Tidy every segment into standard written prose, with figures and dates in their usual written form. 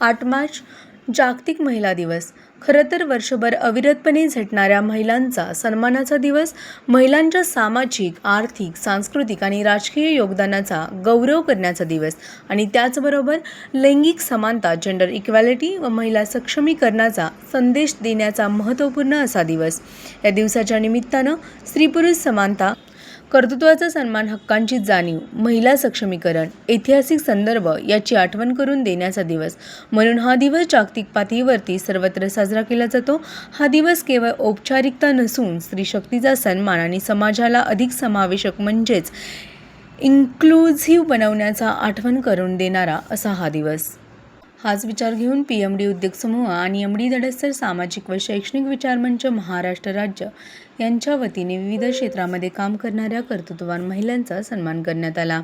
8 मार्च जागतिक महिला दिवस. खरं तर वर्षभर अविरतपणे झटणाऱ्या महिलांचा सन्मानाचा दिवस, महिलांच्या सामाजिक, आर्थिक, सांस्कृतिक आणि राजकीय योगदानाचा गौरव करण्याचा दिवस आणि त्याचबरोबर लैंगिक समानता, जेंडर इक्वॅलिटी व महिला सक्षमीकरणाचा संदेश देण्याचा महत्त्वपूर्ण असा दिवस. या दिवसाच्या निमित्तानं स्त्री-पुरुष समानता, कर्तृत्वाचा सन्मान, हक्कांची जाणीव, महिला सक्षमीकरण, ऐतिहासिक संदर्भ याची आठवण करून देण्याचा दिवस म्हणून हा दिवस जागतिक पातळीवरती सर्वत्र साजरा केला जातो. हा दिवस केवळ औपचारिकता नसून स्त्री शक्तीचा सन्मान आणि समाजाला अधिक समावेशक म्हणजेच इन्क्लुझिव्ह बनवण्याचा आठवण करून देणारा असा हा दिवस. हाच विचार घेऊन PMD उद्योग समूह आणि MD दडसर सामाजिक व शैक्षणिक विचार मंच महाराष्ट्र राज्य यांच्या वतीने विविध क्षेत्रामध्ये काम करणाऱ्या कर्तृत्ववान महिलांचा सन्मान करण्यात आला.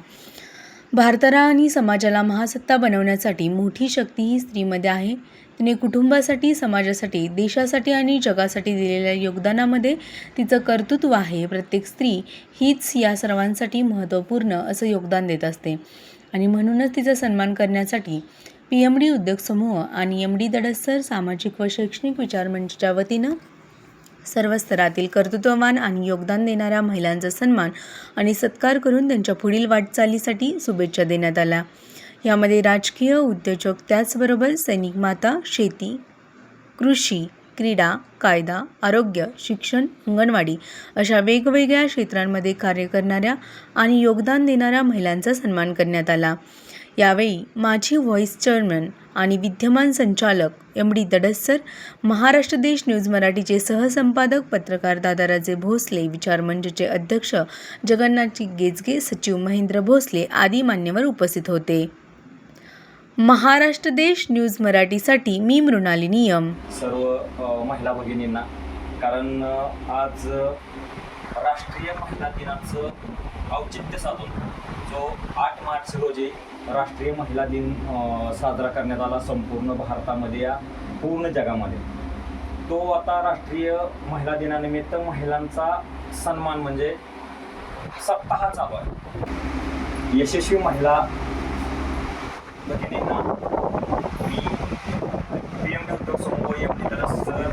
भारताला आणि समाजाला महासत्ता बनवण्यासाठी मोठी शक्ती ही स्त्रीमध्ये आहे. तिने कुटुंबासाठी, समाजासाठी, देशासाठी आणि जगासाठी दिलेल्या योगदानामध्ये तिचं कर्तृत्व आहे. प्रत्येक स्त्री हीच या सर्वांसाठी महत्त्वपूर्ण असं योगदान देत असते आणि म्हणूनच तिचा सन्मान करण्यासाठी PMD उद्योग समूह आणि MD दडसर सामाजिक व शैक्षणिक विचार मंचच्या वतीनं सर्व स्तरातील कर्तृत्ववान आणि योगदान देणाऱ्या महिलांचा सन्मान आणि सत्कार करून त्यांच्या पुढील वाटचालीसाठी शुभेच्छा देण्यात आल्या. यामध्ये राजकीय, उद्योजक, त्याचबरोबर सैनिक माता, शेती, कृषी, क्रीडा, कायदा, आरोग्य, शिक्षण, अंगणवाडी अशा वेगवेगळ्या क्षेत्रांमध्ये कार्य करणाऱ्या आणि योगदान देणाऱ्या महिलांचा सन्मान करण्यात आला. यावेळी माजी व्हाईस चेअरमन आणि विद्यमान संचालक MD दडसर, महाराष्ट्र देश न्यूज मराठीचे सहसंपादक पत्रकार दादाराजे भोसले, विचार मंचचे अध्यक्ष जगन्नाथजी गेजगे, सचिव महेंद्र भोसले आदी मान्यवर उपस्थित होते. महाराष्ट्र देश न्यूज मराठीसाठी मी मृणाली नियम. सर्व महिला भगिनींना, कारण आज राष्ट्रीय महिला दिनाचं औचित्य साधून जो 8 मार्च रोजी राष्ट्रीय महिला दिन साजरा करण्यात आला संपूर्ण भारतामध्ये, या पूर्ण जगामध्ये. तो आता राष्ट्रीय महिला दिनानिमित्त महिलांचा सन्मान म्हणजे सप्ताह चालू आहे. यशस्वी महिला भगिनींना मी PMD उद्योग समूह, MD दडसर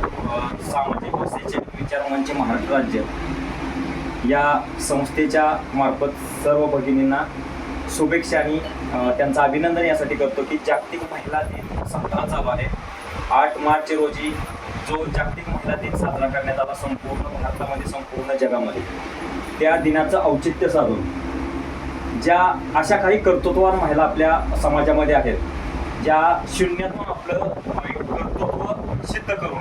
सामाजिक व शैक्षणिक विचार मंच महाराष्ट्र राज्य या संस्थेच्या मार्फत सर्व भगिनींना शुभेच्छा आणि त्यांचं अभिनंदन यासाठी करतो की जागतिक महिला दिन सप्ताह चालू आहे. 8 मार्च रोजी जो जागतिक महिला दिन साजरा करण्यात आला संपूर्ण भारतामध्ये, संपूर्ण जगामध्ये, त्या दिनाचं औचित्य साधून ज्या अशा काही कर्तृत्ववान महिला आपल्या समाजामध्ये आहेत, ज्या शून्यातून आपलं कर्तृत्व सिद्ध करून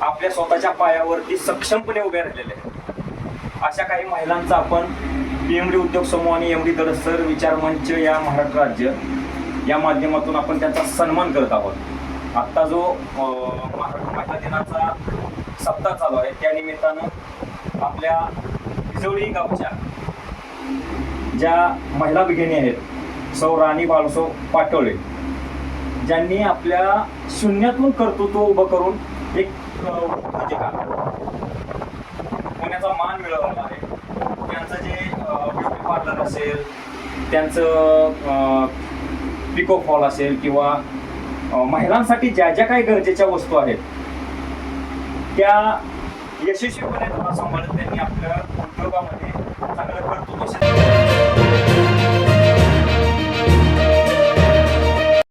आपल्या स्वतःच्या पायावरती सक्षमपणे उभ्या राहिलेल्या आहेत, अशा काही महिलांचा आपण PMD उद्योग समूह आणि MD दडसर विचार मंच या महाराष्ट्र राज्य या माध्यमातून आपण त्यांचा सन्मान करत आहोत. आत्ता जो महाराष्ट्र महिला दिनाचा सप्ताह चालू आहे, त्या निमित्तानं आपल्या बिजवडी गावच्या ज्या महिला भगिनी आहेत, सौ राणी बाळसो पाटोळे, ज्यांनी आपल्या शून्यातून कर्तृत्व उभं करून एक भूमिका होण्याचा मान मिळवला आहे. त्यांचं जे ब्युटी पार्लर असेल, त्यांचं पिको फॉल असेल किंवा महिलांसाठी ज्या ज्या काही गरजेच्या वस्तू आहेत त्या यशस्वीपणे सांभाळत त्यांनी आपल्या उद्योगामध्ये चांगलं कर्तृत्व